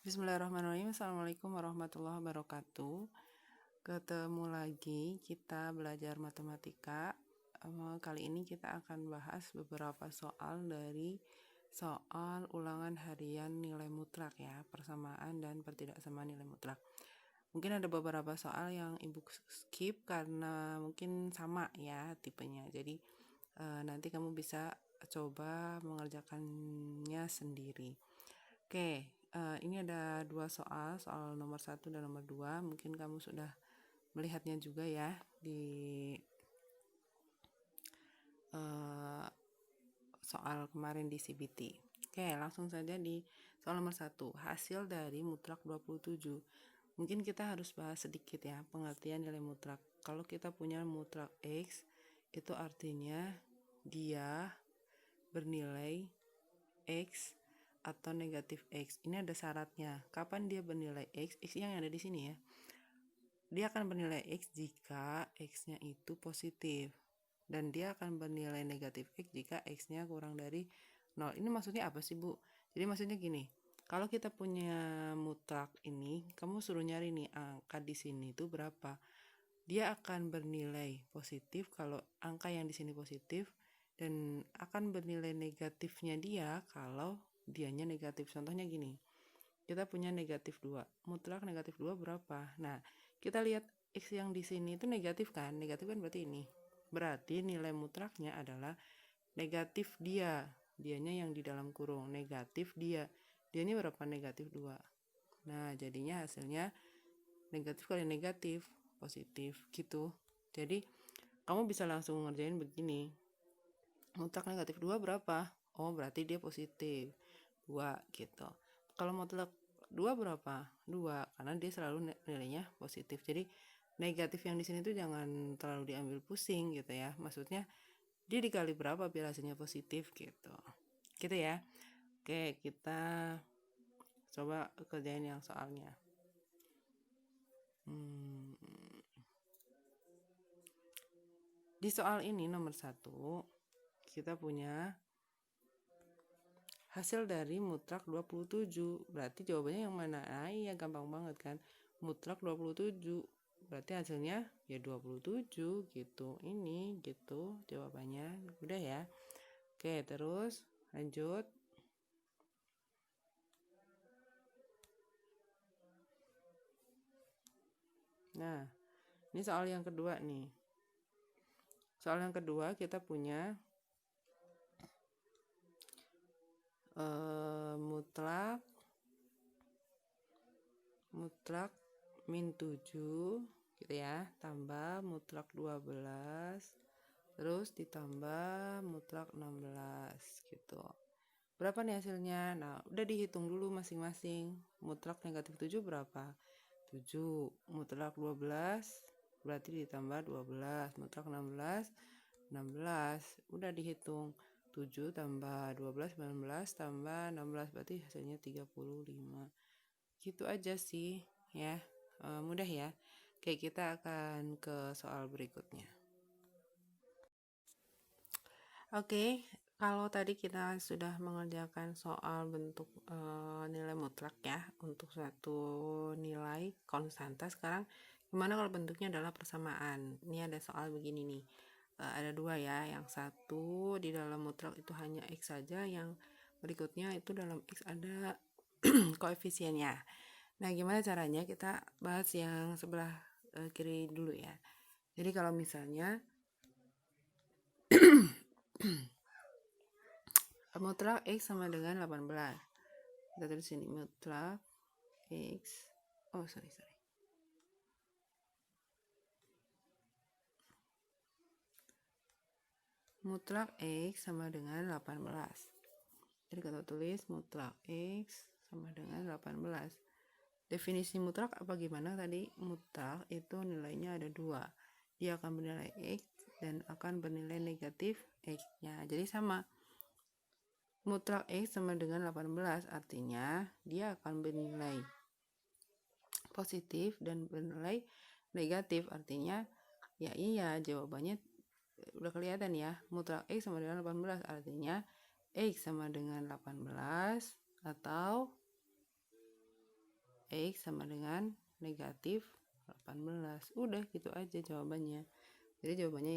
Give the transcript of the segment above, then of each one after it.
Bismillahirrahmanirrahim. Assalamualaikum warahmatullahi wabarakatuh. Ketemu lagi kita belajar matematika. Kali ini kita akan bahas beberapa soal dari soal ulangan harian nilai mutlak ya, persamaan dan pertidaksamaan nilai mutlak. Mungkin ada beberapa soal yang ibu skip karena mungkin sama ya tipenya. Jadi nanti kamu bisa coba mengerjakannya sendiri. Oke, ini ada dua soal nomor 1 dan nomor 2. Mungkin kamu sudah melihatnya juga ya di soal kemarin di CBT. Oke, langsung saja di soal nomor 1. Hasil dari mutlak 27. Mungkin kita harus bahas sedikit ya pengertian nilai mutlak. Kalau kita punya mutlak X, itu artinya dia bernilai X atau negatif X. Ini ada syaratnya. Kapan dia bernilai X? X yang ada di sini ya. Dia akan bernilai X jika X-nya itu positif. Dan dia akan bernilai negatif X jika X-nya kurang dari 0. Ini maksudnya apa sih, Bu? Jadi maksudnya gini. Kalau kita punya mutlak ini, kamu suruh nyari nih angka di sini itu berapa. Dia akan bernilai positif kalau angka yang di sini positif, dan akan bernilai negatifnya dia kalau dianya negatif. Contohnya gini, kita punya negatif 2, mutlak negatif 2 berapa? Nah, kita lihat X yang di sini itu negatif kan? Negatif kan berarti ini. Berarti nilai mutlaknya adalah negatif dianya yang di dalam kurung, negatif dianya berapa? Negatif 2. Nah, jadinya hasilnya negatif kali negatif, positif gitu. Jadi, kamu bisa langsung ngerjain begini. Mutlak negatif 2 berapa? Oh, berarti dia positif 2 gitu. Kalau mutlak 2 berapa? 2, karena dia selalu nilainya positif. Jadi negatif yang di sini tuh jangan terlalu diambil pusing gitu ya. Maksudnya dia dikali berapa biar hasilnya positif gitu. Gitu ya. Oke, kita coba kerjain yang soalnya. Di soal ini nomor 1 kita punya hasil dari mutlak 27. Berarti jawabannya yang mana? Nah, iya gampang banget kan. Mutlak 27. Berarti hasilnya ya 27 gitu. Ini gitu jawabannya. Udah ya. Oke, terus lanjut. Nah, ini soal yang kedua nih. Soal yang kedua kita punya mutlak min 7 gitu ya, tambah mutlak 12 terus ditambah mutlak 16 gitu. Berapa nih hasilnya? Nah, udah dihitung dulu masing-masing. Mutlak negatif 7 berapa? 7. Mutlak 12 berarti ditambah 12. Mutlak 16 16. Udah dihitung. 7 tambah 12 19 tambah 16 berarti hasilnya 35. Gitu aja sih ya. Mudah ya. Oke, kita akan ke soal berikutnya. Oke, kalau tadi kita sudah mengerjakan soal bentuk nilai mutlak ya untuk suatu nilai konstanta, sekarang gimana kalau bentuknya adalah persamaan? Ini ada soal begini nih, ada dua ya, yang satu di dalam mutlak itu hanya X saja, yang berikutnya itu dalam X ada koefisiennya. Nah, gimana caranya? Kita bahas yang sebelah kiri dulu ya. Jadi kalau misalnya mutlak X sama dengan 18. Kita tulis sini mutlak X. Sorry. Mutlak X sama dengan 18. Jadi kita tulis mutlak X sama dengan 18. Definisi mutlak apa gimana tadi? Mutlak itu nilainya ada 2. Dia akan bernilai X dan akan bernilai negatif X-nya. Jadi sama. Mutlak X sama dengan 18 artinya dia akan bernilai positif dan bernilai negatif, artinya ya iya jawabannya udah kelihatan ya. Mutlak X sama dengan 18 artinya X sama dengan 18 atau X sama dengan negatif 18. Udah gitu aja jawabannya. Jadi jawabannya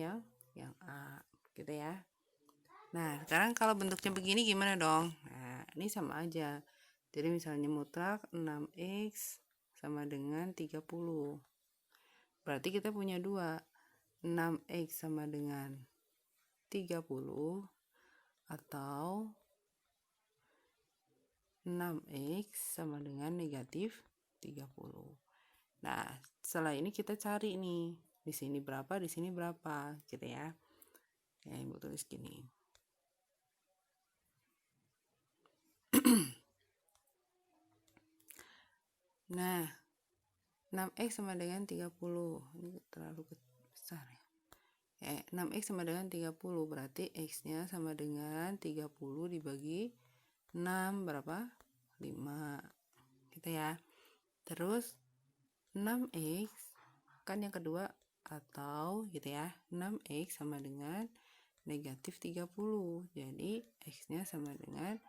yang A gitu ya. Nah, sekarang kalau bentuknya begini gimana dong? Nah, ini sama aja. Jadi misalnya mutlak 6X sama dengan 30. Berarti kita punya dua. 6X sama dengan 30 atau 6X sama dengan negatif 30. Nah, setelah ini kita cari nih. Di sini berapa, di sini berapa, gitu ya. Ya, Ibu tulis gini. Nah, 6X sama dengan 30. Ini terlalu besar ya. 6X sama dengan 30, berarti X-nya sama dengan 30 dibagi 6, berapa? 5. Gitu ya. Terus 6X, kan yang kedua, atau gitu ya, 6X sama dengan negatif 30. Jadi X-nya sama dengan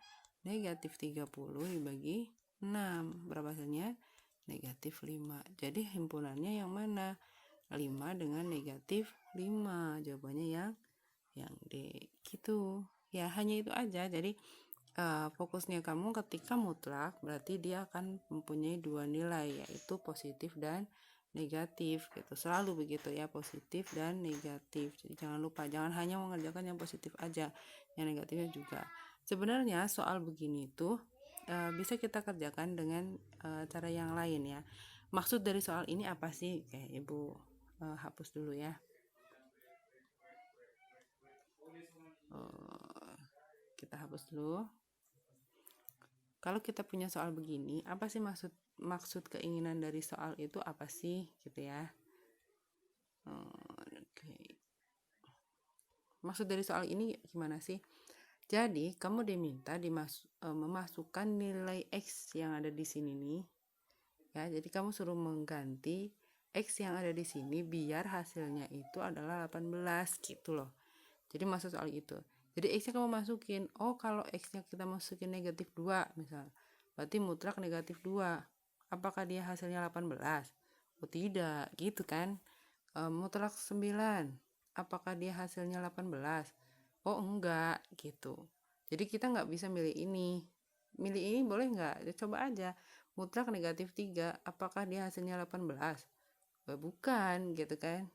negatif 30 dibagi 6. Berapa hasilnya? Negatif 5. Jadi himpunannya yang mana? 5 dengan negatif 5. Jawabannya yang D. Gitu. Ya, hanya itu aja. Jadi fokusnya kamu ketika mutlak berarti dia akan mempunyai dua nilai, yaitu positif dan negatif gitu. Selalu begitu ya, positif dan negatif. Jadi jangan lupa, jangan hanya mengerjakan yang positif aja, yang negatifnya juga. Sebenarnya soal begini tuh bisa kita kerjakan dengan cara yang lain ya. Maksud dari soal ini apa sih? Kayak Ibu hapus dulu ya. Kita hapus dulu. Kalau kita punya soal begini, apa sih maksud keinginan dari soal itu apa sih gitu ya? Okay. Maksud dari soal ini gimana sih? Jadi kamu diminta memasukkan nilai X yang ada di sini nih. Ya, jadi kamu suruh mengganti X yang ada di sini biar hasilnya itu adalah 18 gitu loh. Jadi maksud soal itu. Jadi X-nya kamu masukin. Oh, kalau X-nya kita masukin negatif 2 misal. Berarti mutlak negatif 2. Apakah dia hasilnya 18? Oh, tidak, gitu kan. Mutlak 9. Apakah dia hasilnya 18? Oh, enggak, gitu. Jadi kita nggak bisa milih ini. Milih ini boleh nggak? Ya, coba aja. Mutlak negatif 3. Apakah dia hasilnya 18? Bukan, gitu kan.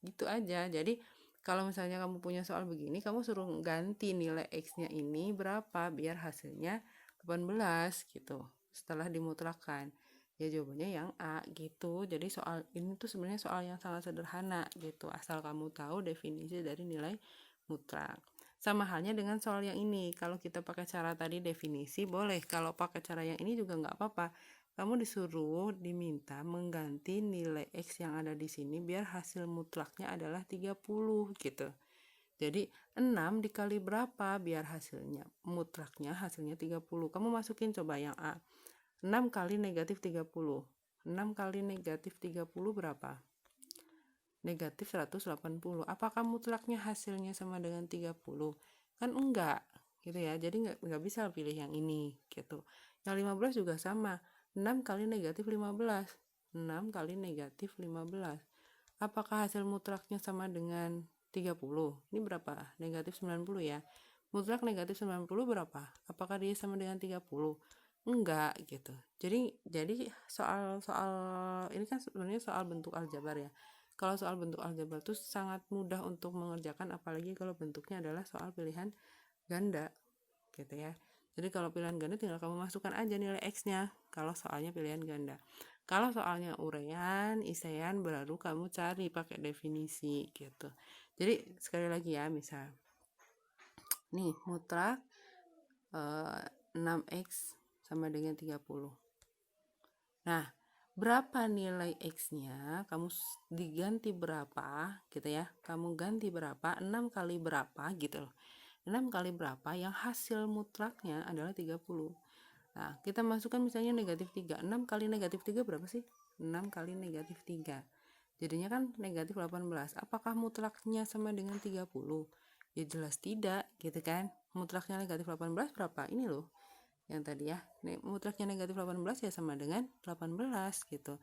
Gitu aja. Jadi kalau misalnya kamu punya soal begini, kamu suruh ganti nilai X-nya ini berapa biar hasilnya 18 gitu. Setelah dimutlakan. Ya jawabannya yang A gitu. Jadi soal ini tuh sebenarnya soal yang sangat sederhana gitu. Asal kamu tahu definisi dari nilai mutlak. Sama halnya dengan soal yang ini. Kalau kita pakai cara tadi definisi boleh. Kalau pakai cara yang ini juga nggak apa-apa. Kamu diminta mengganti nilai X yang ada di sini biar hasil mutlaknya adalah 30 gitu. Jadi 6 dikali berapa biar mutlaknya hasilnya 30. Kamu masukin coba yang A. 6 kali negatif 30. 6 kali negatif 30 berapa? Negatif 180. Apakah mutlaknya hasilnya sama dengan 30? Kan enggak gitu ya. Jadi enggak bisa pilih yang ini gitu. Yang 15 juga sama. 6 kali negatif 15. 6 kali negatif 15. Apakah hasil mutlaknya sama dengan 30? Ini berapa? Negatif 90 ya. Mutlak negatif 90 berapa? Apakah dia sama dengan 30? Enggak gitu. Jadi soal ini kan sebenarnya soal bentuk aljabar ya. Kalau soal bentuk aljabar itu sangat mudah untuk mengerjakan, apalagi kalau bentuknya adalah soal pilihan ganda gitu ya. Jadi kalau pilihan ganda tinggal kamu masukkan aja nilai X-nya kalau soalnya pilihan ganda. Kalau soalnya urean, isean baru kamu cari pakai definisi gitu. Jadi sekali lagi ya, misal nih mutlak 6X sama dengan 30. Nah, berapa nilai X-nya? Kamu diganti berapa gitu ya. Kamu ganti berapa? 6 kali berapa gitu loh. 6 kali berapa yang hasil mutlaknya adalah 30. Nah, kita masukkan misalnya negatif 3. 6 kali negatif 3 berapa sih? 6 kali negatif 3. Jadinya kan negatif 18. Apakah mutlaknya sama dengan 30? Ya jelas tidak gitu kan. Mutlaknya negatif 18 berapa? Ini loh. yang tadi ya, mutlaknya negatif 18 ya sama dengan 18 gitu.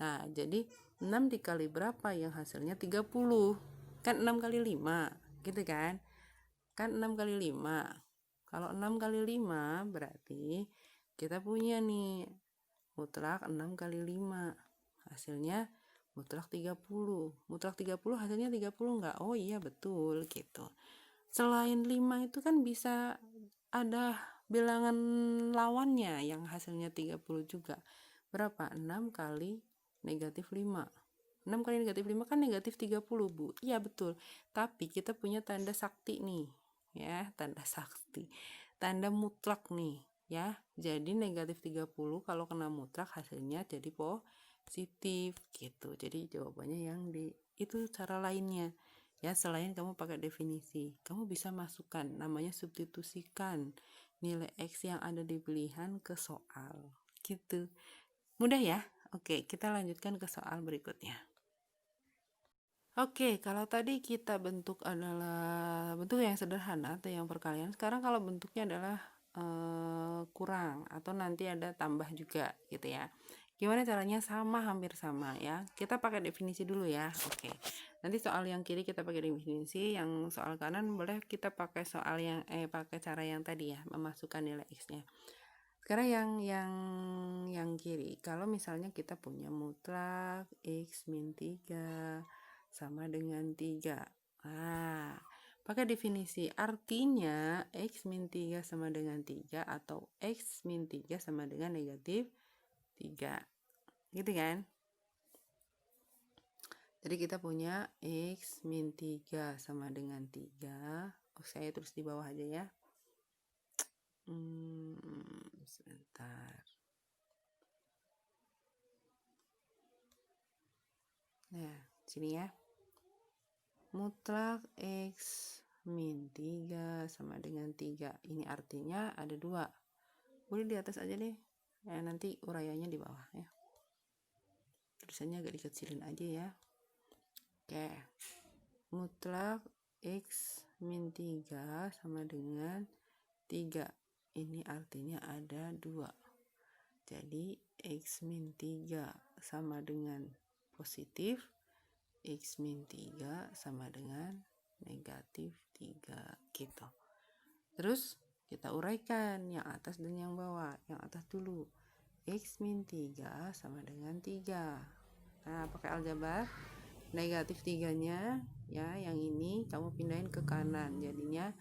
Nah, jadi 6 dikali berapa yang hasilnya 30. Kan 6 kali 5, gitu kan? Kan 6 kali 5. Kalau 6 kali 5 berarti kita punya nih mutlak 6 kali 5. Hasilnya mutlak 30. Mutlak 30 hasilnya 30 enggak? Oh iya betul gitu. Selain 5 itu kan bisa ada bilangan lawannya yang hasilnya 30 juga. Berapa? 6 kali negatif 5. 6 kali negatif 5 kan negatif 30, Bu. Iya betul. Tapi kita punya tanda sakti nih. Ya, tanda sakti. Tanda mutlak nih, ya. Jadi negatif 30 kalau kena mutlak hasilnya jadi positif gitu. Jadi jawabannya yang di itu cara lainnya. Ya, selain kamu pakai definisi, kamu bisa masukkan, namanya substitusikan nilai X yang ada di pilihan ke soal. Gitu. Mudah ya? Oke, kita lanjutkan ke soal berikutnya. Oke, kalau tadi kita bentuk adalah bentuk yang sederhana atau yang perkalian, sekarang kalau bentuknya adalah kurang atau nanti ada tambah juga gitu ya. Gimana caranya? Sama, hampir sama ya. Kita pakai definisi dulu ya. Oke. Nanti soal yang kiri kita pakai definisi, yang soal kanan boleh kita pakai soal yang pakai cara yang tadi ya, memasukkan nilai X-nya. Sekarang yang kiri, kalau misalnya kita punya mutlak X min 3 sama dengan 3. Nah, pakai definisi, artinya X min 3 sama dengan 3 atau X min 3 sama dengan negatif 3. Gitu kan? Jadi kita punya X min 3 sama dengan 3. Oh, saya terus di bawah aja ya. Sebentar. Nah, sini ya. Mutlak X min 3 sama dengan 3. Ini artinya ada 2. Boleh di atas aja deh. Ya, nanti uraiannya di bawah ya. Tulisannya agak dikecilin aja ya. Oke. Mutlak X min 3 sama dengan 3. Ini artinya ada 2. Jadi X min 3 sama dengan positif, X min 3 sama dengan negatif 3 gitu. Terus kita uraikan yang atas dan yang bawah. Yang atas dulu. X min 3 sama dengan 3. Nah, pakai aljabar. Negatif 3-nya ya, yang ini kamu pindahin ke kanan. Jadinya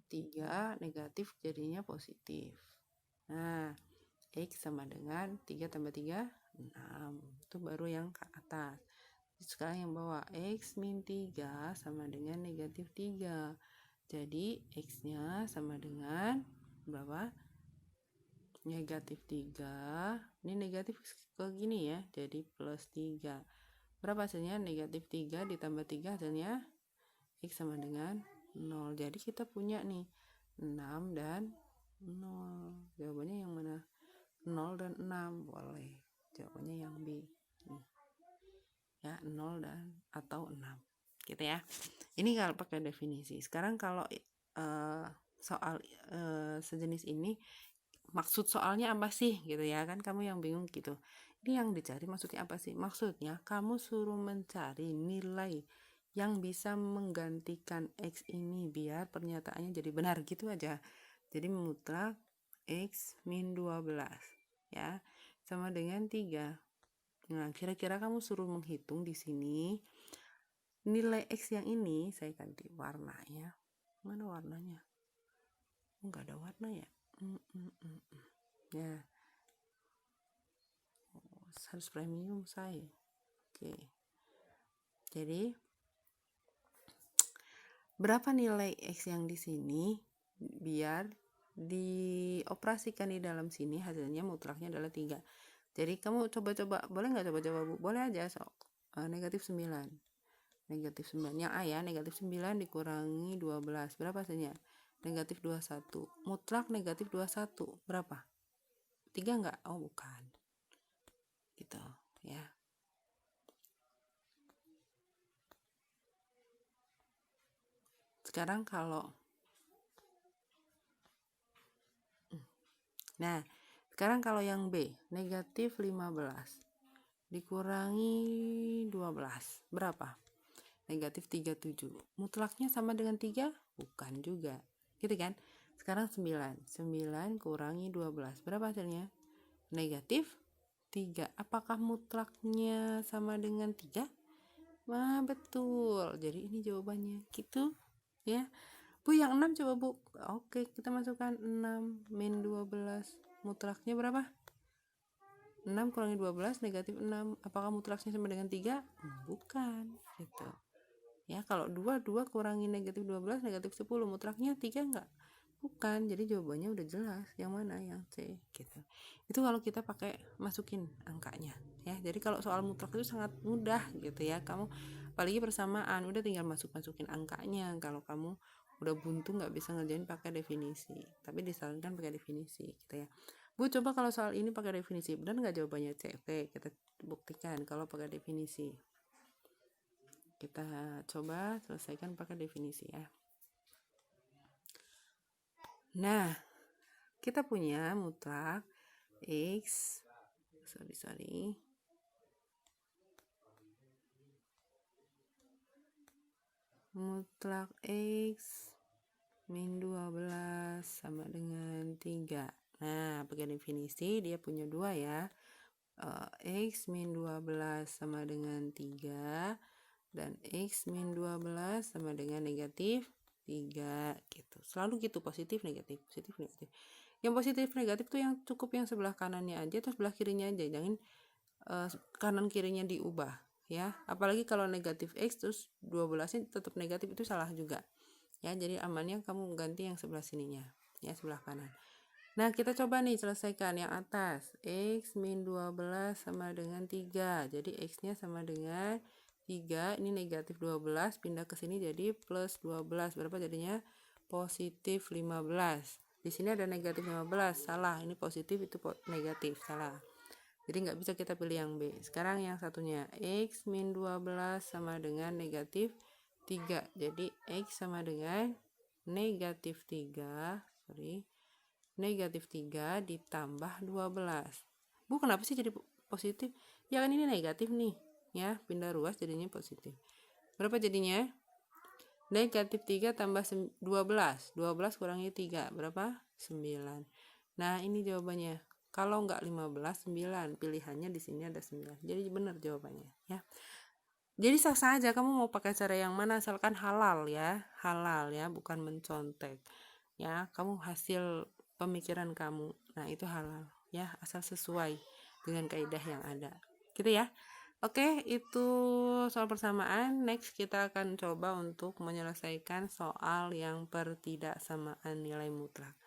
3 negatif jadinya positif. Nah, X sama dengan 3 tambah 3, 6. Itu baru yang ke atas. Sekarang yang bawah, X min 3 sama dengan negatif 3. Jadi X-nya sama dengan berapa? Negatif 3. Ini negatif ke gini ya, jadi plus 3. Berapa hasilnya? Negatif 3 ditambah 3 hasilnya X sama dengan 0. Jadi kita punya nih 6 dan 0. Jawabannya yang mana? 0 dan 6. Boleh. Jawabannya yang B. Nih. Ya, 0 dan atau 6. Gitu ya. Ini kalau pakai definisi. Sekarang kalau soal sejenis ini, maksud soalnya apa sih gitu ya, kan kamu yang bingung gitu. Ini yang dicari maksudnya apa sih? Maksudnya kamu suruh mencari nilai yang bisa menggantikan X ini biar pernyataannya jadi benar gitu aja. Jadi mutlak X min 12 ya sama dengan 3. Nah, kira-kira kamu suruh menghitung di sini nilai X yang ini. Saya ganti warna ya. Mana warnanya? Enggak ada warna ya. Ya, harus premium saya. Oke. Jadi berapa nilai X yang di sini biar dioperasikan di dalam sini hasilnya mutlaknya adalah 3. Jadi kamu coba-coba, boleh nggak coba-coba Bu? Boleh aja sok. Negatif 9. Negatif 9. Yang A ya, negatif 9 dikurangi 12. Berapa hasilnya? Negatif 21. Mutlak negatif 21. Berapa? 3 nggak? Oh, bukan. Gitu ya. Sekarang Nah, sekarang kalau yang B, negatif 15 dikurangi 12, berapa? Negatif 37. Mutlaknya sama dengan 3? Bukan juga. Gitu kan? Sekarang 9. 9 kurangi 12. Berapa hasilnya? Negatif 3. Apakah mutlaknya sama dengan 3? Nah, betul. Jadi ini jawabannya. Gitu ya. Bu, yang 6 coba, Bu. Oke, kita masukkan 6 min 12. Mutlaknya berapa? 6 kurangi 12 negatif 6. Apakah mutlaknya sama dengan 3? Bukan. Gitu. Ya, kalau 2 kurangi negatif 12 negatif 10. Mutlaknya 3 enggak? Bukan. Jadi jawabannya udah jelas. Yang mana? Yang C. Gitu. Itu kalau kita pakai masukin angkanya. Ya, jadi kalau soal mutlak itu sangat mudah gitu ya. Kamu apalagi persamaan udah tinggal masukin angkanya. Kalau kamu udah buntu nggak bisa ngerjain pakai definisi, tapi disarankan pakai definisi gitu ya. Bu, coba kalau soal ini pakai definisi, benar nggak jawabannya C? Oke, kita buktikan kalau pakai definisi. Kita coba selesaikan pakai definisi ya. Nah, kita punya mutlak X mutlak X min 12 sama dengan 3. Nah, pakai definisi dia punya 2 ya. X min 12 sama dengan 3 dan X min 12 sama dengan negatif 3 gitu. Selalu gitu, positif negatif, positif negatif. Yang positif negatif tuh yang cukup yang sebelah kanannya aja, terus sebelah kirinya aja, jangan kanan kirinya diubah ya. Apalagi kalau negatif X terus 12-nya tetap negatif, itu salah juga. Ya, jadi amannya kamu ganti yang sebelah sininya, ya sebelah kanan. Nah, kita coba nih selesaikan yang atas. X min 12 sama dengan 3. Jadi X-nya sama dengan 3. Ini negatif 12. Pindah ke sini jadi plus 12. Berapa jadinya? Positif 15. Di sini ada negatif 15. Salah. Ini positif, itu negatif. Salah. Jadi nggak bisa kita pilih yang B. Sekarang yang satunya. X min 12 sama dengan negatif 3. Jadi X sama dengan negatif 3. Negatif 3 ditambah 12. Bu, kenapa sih jadi positif? Ya kan ini negatif nih. Ya, pindah ruas jadinya positif. Berapa jadinya? Negatif 3 tambah 12. 12 kurangi 3. Berapa? 9. Nah, ini jawabannya. Kalau enggak 15, 9. Pilihannya di sini ada 9. Jadi benar jawabannya, ya. Jadi sah-sah aja kamu mau pakai cara yang mana, asalkan halal ya. Halal ya, bukan mencontek. Ya, kamu hasil pemikiran kamu. Nah, itu halal ya, asal sesuai dengan kaidah yang ada. Gitu ya. Oke, itu soal persamaan. Next kita akan coba untuk menyelesaikan soal yang pertidaksamaan nilai mutlak.